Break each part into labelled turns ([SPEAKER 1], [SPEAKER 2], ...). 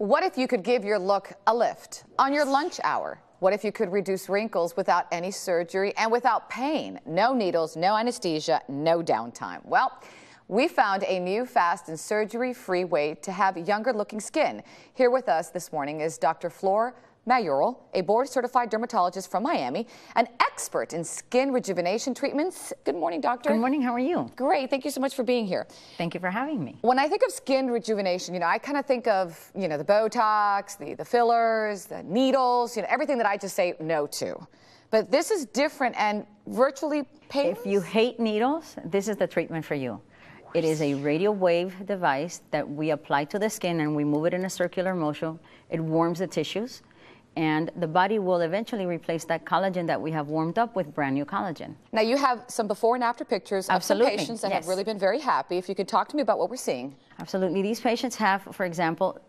[SPEAKER 1] What if you could give your look a lift on your lunch hour? What if you could reduce wrinkles without any surgery and without pain? No needles, no anesthesia, no downtime. Well, we found a new fast and surgery-free way to have younger-looking skin. Here with us this morning is Dr. Flor Mayoral, a board-certified dermatologist from Miami, an expert in skin rejuvenation treatments. Good morning, doctor.
[SPEAKER 2] Good morning. How are you?
[SPEAKER 1] Great. Thank you so much for being here.
[SPEAKER 2] Thank you for having me.
[SPEAKER 1] When I think of skin rejuvenation, I kind of think of, the Botox, the fillers, the needles, everything that I just say no to. But this is different and virtually painless.
[SPEAKER 2] If you hate needles, this is the treatment for you. It is a radio wave device that we apply to the skin and we move it in a circular motion. It warms the tissues, and the body will eventually replace that collagen that we have warmed up with brand new collagen.
[SPEAKER 1] Now you have some before and after pictures of some patients that have really been very happy. If you could talk to me about what we're seeing.
[SPEAKER 2] Absolutely. These patients have, for example,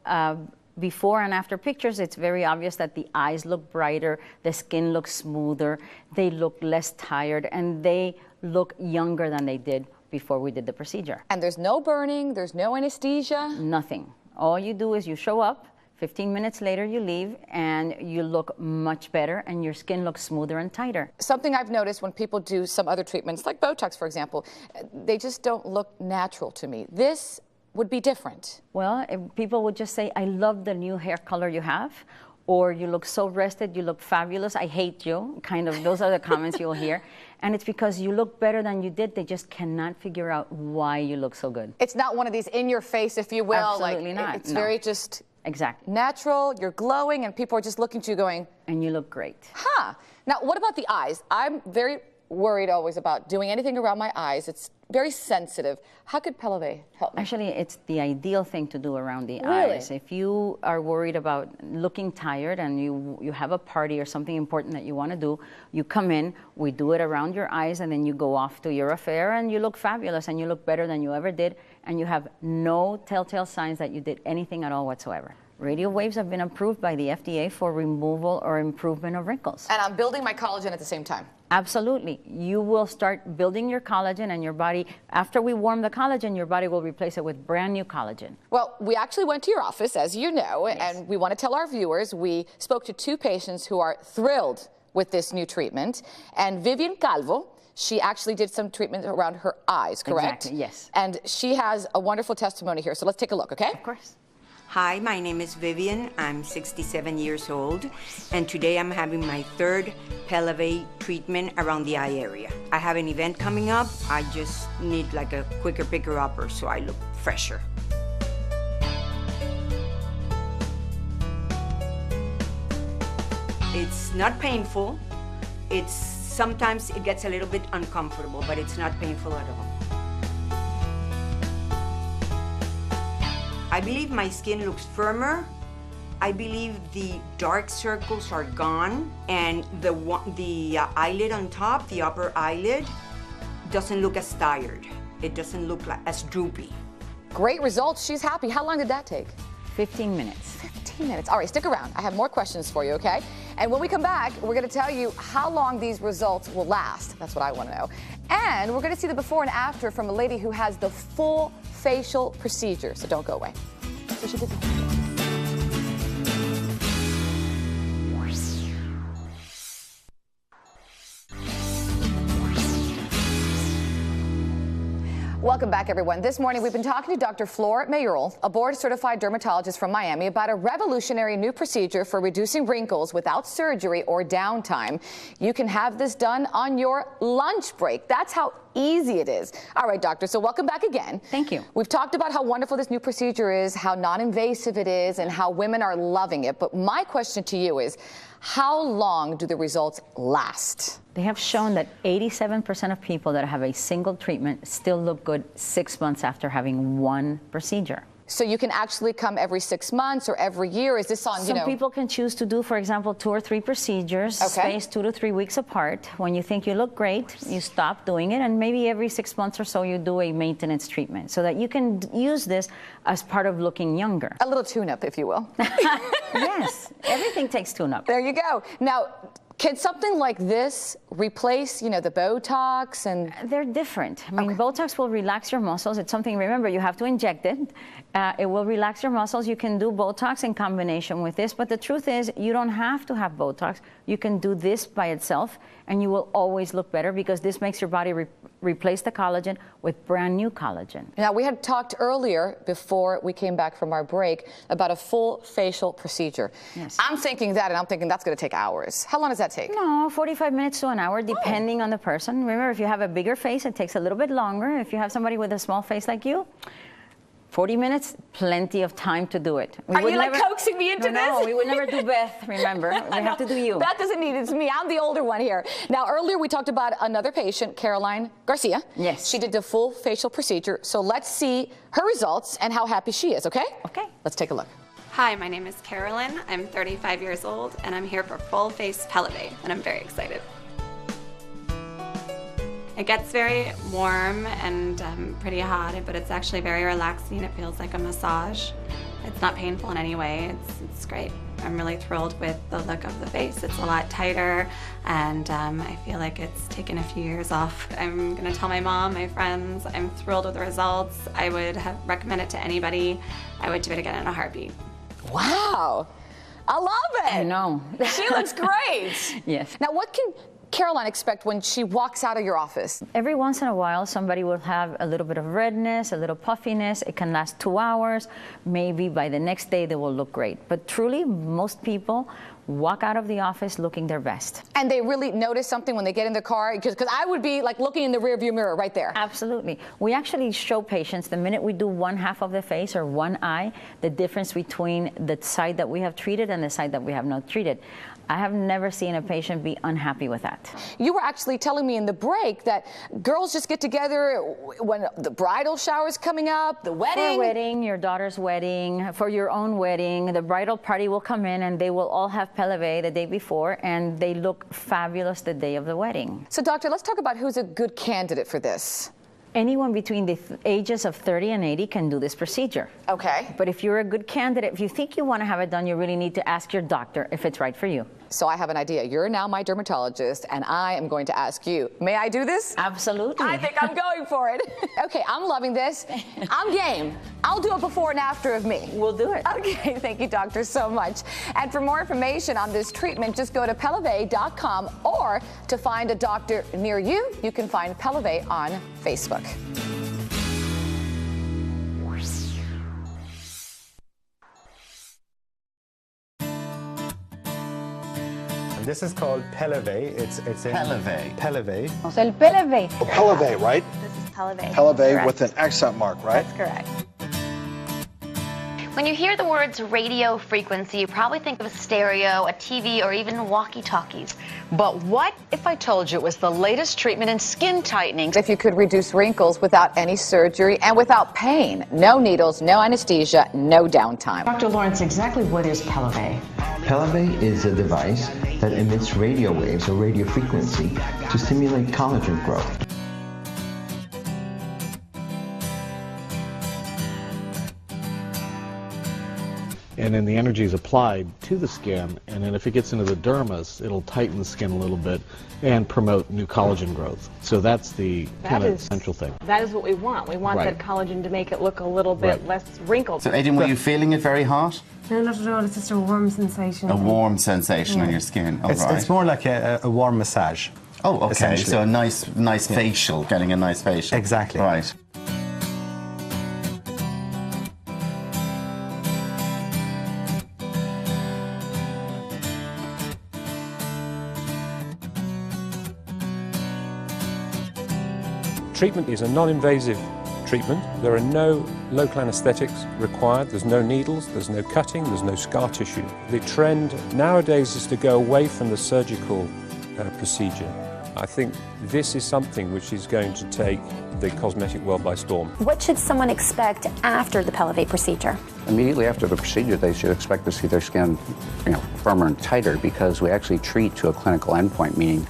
[SPEAKER 2] before and after pictures, it's very obvious that the eyes look brighter, the skin looks smoother, they look less tired, and they look younger than they did before we did the procedure.
[SPEAKER 1] And there's no burning, there's no anesthesia?
[SPEAKER 2] Nothing. All you do is you show up, 15 minutes later you leave, and you look much better and your skin looks smoother and tighter.
[SPEAKER 1] Something I've noticed when people do some other treatments, like Botox for example, they just don't look natural to me. This would be different.
[SPEAKER 2] Well, people would just say, I love the new hair color you have, or you look so rested, you look fabulous, I hate you, kind of, those are the comments you'll hear. And it's because you look better than you did, they just cannot figure out why you look so good.
[SPEAKER 1] It's not one of these in your face, if you will.
[SPEAKER 2] Absolutely not.
[SPEAKER 1] It's very just
[SPEAKER 2] exactly
[SPEAKER 1] natural, you're glowing, and people are just looking at you going,
[SPEAKER 2] and you look great.
[SPEAKER 1] Huh. Now, what about the eyes? I'm very worried always about doing anything around my eyes. It's very sensitive. How could Pelleve help me?
[SPEAKER 2] Actually, it's the ideal thing to do around the eyes. If you are worried about looking tired and you have a party or something important that you want to do, you come in, we do it around your eyes, and then you go off to your affair and you look fabulous and you look better than you ever did, and you have no telltale signs that you did anything at all whatsoever. Radio waves have been approved by the FDA for removal or improvement of wrinkles.
[SPEAKER 1] And I'm building my collagen at the same time.
[SPEAKER 2] Absolutely. You will start building your collagen, and your body, after we warm the collagen, your body will replace it with brand new collagen.
[SPEAKER 1] Well, we actually went to your office, as you know, and we want to tell our viewers, we spoke to two patients who are thrilled with this new treatment. And Vivian Calvo, she actually did some treatment around her eyes, correct?
[SPEAKER 2] Exactly, yes.
[SPEAKER 1] And she has a wonderful testimony here, so let's take a look, okay?
[SPEAKER 2] Of course.
[SPEAKER 3] Hi, my name is Vivian. I'm 67 years old, and today I'm having my third Pelleve treatment around the eye area. I have an event coming up. I just need like a quicker picker-upper so I look fresher. It's not painful. Sometimes it gets a little bit uncomfortable, but it's not painful at all. I believe my skin looks firmer. I believe the dark circles are gone, and the eyelid on top, the upper eyelid, doesn't look as tired. It doesn't look as droopy.
[SPEAKER 1] Great results. She's happy. How long did that take?
[SPEAKER 2] 15 minutes.
[SPEAKER 1] 15 minutes. All right, stick around. I have more questions for you, okay? And when we come back, we're going to tell you how long these results will last. That's what I want to know. And we're going to see the before and after from a lady who has the full facial procedure. So don't go away. So she did that. Welcome back, everyone. This morning, we've been talking to Dr. Flor Mayoral, a board-certified dermatologist from Miami, about a revolutionary new procedure for reducing wrinkles without surgery or downtime. You can have this done on your lunch break. That's how easy it is. All right, doctor, so welcome back again.
[SPEAKER 2] Thank you.
[SPEAKER 1] We've talked about how wonderful this new procedure is, how non-invasive it is, and how women are loving it. But my question to you is, how long do the results last?
[SPEAKER 2] They have shown that 87% of people that have a single treatment still look good 6 months after having one procedure.
[SPEAKER 1] So you can actually come every 6 months or every year? Is this on,
[SPEAKER 2] Some people can choose to do, for example, 2 or 3 procedures, spaced 2 to 3 weeks apart. When you think you look great, you stop doing it, and maybe every 6 months or so you do a maintenance treatment so that you can use this as part of looking younger.
[SPEAKER 1] A little tune-up, if you will.
[SPEAKER 2] Yes, everything takes tune-up.
[SPEAKER 1] There you go. Now, Can something like this replace, the Botox and?
[SPEAKER 2] They're different. I mean, Botox will relax your muscles. It's something, remember, you have to inject it. It will relax your muscles. You can do Botox in combination with this, but the truth is you don't have to have Botox. You can do this by itself, and you will always look better because this makes your body replace the collagen with brand new collagen.
[SPEAKER 1] Now, we had talked earlier before we came back from our break about a full facial procedure.
[SPEAKER 2] Yes.
[SPEAKER 1] I'm thinking that, and I'm thinking that's going to take hours. How long does that take?
[SPEAKER 2] No, 45 minutes to an hour, depending on the person. Remember, if you have a bigger face, it takes a little bit longer. If you have somebody with a small face like you, 40 minutes, plenty of time to do it.
[SPEAKER 1] Are you coaxing me into this?
[SPEAKER 2] No, we would never do Beth, remember. We have to do you.
[SPEAKER 1] Beth doesn't need it. It's me. I'm the older one here. Now, earlier we talked about another patient, Caroline Garcia.
[SPEAKER 2] Yes.
[SPEAKER 1] She did the full facial procedure. So let's see her results and how happy she is, okay?
[SPEAKER 2] Okay.
[SPEAKER 1] Let's take a look.
[SPEAKER 4] Hi, my name is Carolyn. I'm 35 years old, and I'm here for full face Pelleve, and I'm very excited. It gets very warm and pretty hot, but it's actually very relaxing. It feels like a massage. It's not painful in any way. It's great. I'm really thrilled with the look of the face. It's a lot tighter, and I feel like it's taken a few years off. I'm gonna tell my mom, my friends. I'm thrilled with the results. I would recommend it to anybody. I would do it again in a heartbeat.
[SPEAKER 1] Wow, I love it.
[SPEAKER 2] I know.
[SPEAKER 1] She looks great.
[SPEAKER 2] Yes.
[SPEAKER 1] Now, what can Caroline expect when she walks out of your office?
[SPEAKER 2] Every once in a while, somebody will have a little bit of redness, a little puffiness. It can last 2 hours. Maybe by the next day, they will look great. But truly, most people walk out of the office looking their best.
[SPEAKER 1] And they really notice something when they get in the car? Because I would be like looking in the rearview mirror right there.
[SPEAKER 2] Absolutely. We actually show patients the minute we do one half of the face or one eye, the difference between the side that we have treated and the side that we have not treated. I have never seen a patient be unhappy with that.
[SPEAKER 1] You were actually telling me in the break that girls just get together when the bridal shower is coming up, the wedding.
[SPEAKER 2] For a wedding, your daughter's wedding, for your own wedding, the bridal party will come in and they will all have Pelleve the day before, and they look fabulous the day of the wedding.
[SPEAKER 1] So, doctor, let's talk about who's a good candidate for this.
[SPEAKER 2] Anyone between the ages of 30 and 80 can do this procedure.
[SPEAKER 1] Okay.
[SPEAKER 2] But if you're a good candidate, if you think you want to have it done, you really need to ask your doctor if it's right for you.
[SPEAKER 1] So I have an idea. You're now my dermatologist, and I am going to ask you, may I do this?
[SPEAKER 2] Absolutely.
[SPEAKER 1] I think I'm going for it. Okay, I'm loving this. I'm game. I'll do a before and after of me.
[SPEAKER 2] We'll do it.
[SPEAKER 1] Okay, thank you, doctor, so much. And for more information on this treatment, just go to Pelleve.com, or to find a doctor near you, you can find Pelleve on Facebook.
[SPEAKER 5] This is called Pelleve. It's in
[SPEAKER 6] Pelleve.
[SPEAKER 5] Pelleve.
[SPEAKER 2] So el Pelleve.
[SPEAKER 7] Pelleve, right?
[SPEAKER 4] This is Pelleve.
[SPEAKER 7] Pelleve
[SPEAKER 4] Correct.
[SPEAKER 7] with an accent mark, right?
[SPEAKER 4] That's correct.
[SPEAKER 8] When you hear the words radio frequency, you probably think of a stereo, a TV, or even walkie-talkies.
[SPEAKER 9] But what if I told you it was the latest treatment in skin tightening?
[SPEAKER 1] If you could reduce wrinkles without any surgery and without pain, no needles, no anesthesia, no downtime.
[SPEAKER 9] Dr. Lawrence, exactly what is Pelleve?
[SPEAKER 6] Pelleve is a device that emits radio waves or radio frequency to stimulate collagen growth.
[SPEAKER 10] And then the energy is applied to the skin, and then if it gets into the dermis, it'll tighten the skin a little bit and promote new collagen growth. So that's the kind of essential thing.
[SPEAKER 11] That is what we want. We want that collagen to make it look a little bit less wrinkled.
[SPEAKER 6] So Aidan, were you feeling it very hot?
[SPEAKER 12] No, not at all. It's just a warm sensation.
[SPEAKER 6] A warm sensation on your skin. Oh,
[SPEAKER 5] It's more like a warm massage.
[SPEAKER 6] Oh, okay. So a nice facial, getting a nice facial.
[SPEAKER 5] Exactly.
[SPEAKER 6] Right.
[SPEAKER 13] Treatment is a non-invasive treatment. There are no local anesthetics required. There's no needles, there's no cutting, there's no scar tissue. The trend nowadays is to go away from the surgical procedure. I think this is something which is going to take the cosmetic world by storm.
[SPEAKER 14] What should someone expect after the Pelleve procedure?
[SPEAKER 15] Immediately after the procedure, they should expect to see their skin, firmer and tighter, because we actually treat to a clinical endpoint, meaning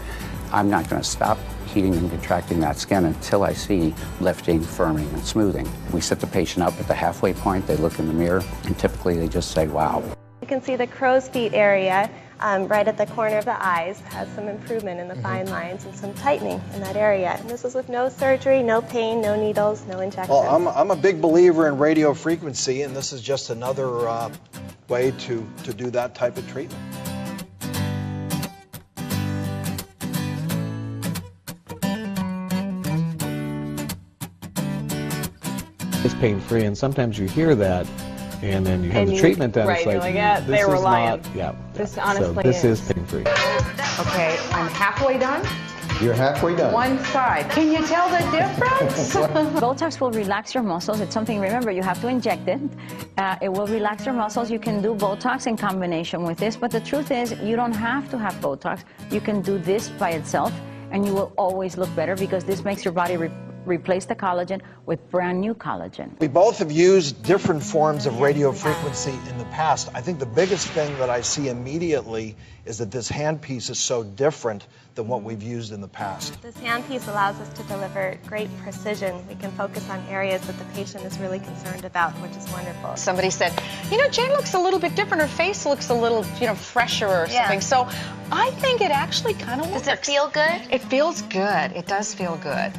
[SPEAKER 15] I'm not going to stop heating and contracting that skin until I see lifting, firming, and smoothing. We set the patient up at the halfway point, they look in the mirror, and typically they just say, wow.
[SPEAKER 11] You can see the crow's feet area
[SPEAKER 16] right at the corner of the eyes, has some improvement in the fine lines and some tightening in that area. And this is with no surgery, no pain, no needles, no injections.
[SPEAKER 7] Well, I'm a big believer in radio frequency, and this is just another way to do that type of treatment.
[SPEAKER 10] It's pain-free, and sometimes you hear that, and then you have the treatment done.
[SPEAKER 11] Right,
[SPEAKER 10] it's like,
[SPEAKER 11] you're like, yeah,
[SPEAKER 10] this
[SPEAKER 11] they were
[SPEAKER 10] is
[SPEAKER 11] lying.
[SPEAKER 10] not, yeah.
[SPEAKER 11] This honestly
[SPEAKER 10] so this is pain-free.
[SPEAKER 17] Okay, I'm halfway done.
[SPEAKER 6] You're halfway done.
[SPEAKER 17] One side. Can you tell the difference?
[SPEAKER 2] Botox will relax your muscles. It's something, remember, you have to inject it. It will relax your muscles. You can do Botox in combination with this, but the truth is you don't have to have Botox. You can do this by itself, and you will always look better because this makes your body replace the collagen with brand new collagen.
[SPEAKER 7] We both have used different forms of radio frequency in the past. I think the biggest thing that I see immediately is that this handpiece is so different than what we've used in the past.
[SPEAKER 16] This handpiece allows us to deliver great precision. We can focus on areas that the patient is really concerned about, which is wonderful.
[SPEAKER 9] Somebody said, you know, Jane looks a little bit different. Her face looks a little, you know, fresher or something. So I think it actually kind of works.
[SPEAKER 8] Does it feel good?
[SPEAKER 9] It feels good. It does feel good.